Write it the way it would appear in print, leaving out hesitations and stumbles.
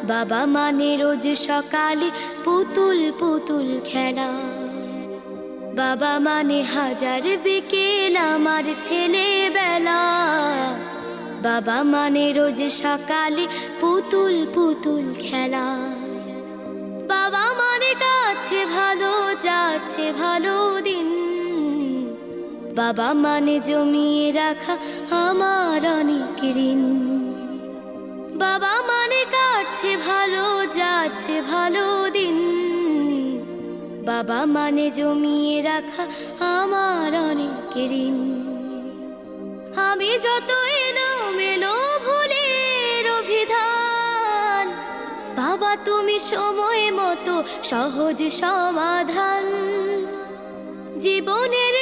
বাবা মানে রোজ সকালে পুতুল পুতুল খেলা। বাবা মানে হাজার বিকেল আমার ছেলেবেলা। বাবা মানে রোজ সকালে পুতুল পুতুল খেলা। বাবা মানে কাছে ভালো যাচ্ছে ভালো দিন। বাবা মানে জমিয়ে রাখা আমার অনেক ঋণ। বাবা মানে কাটছে ভালো যাচ্ছে ভালো দিন। বাবা মানে জমিয়ে রাখা আমার অনেক ঋণ। আমি যত এলোমেলো ভুলের অভিধান, বাবা তুমি সময় মতো সহজ সমাধান। জীবনের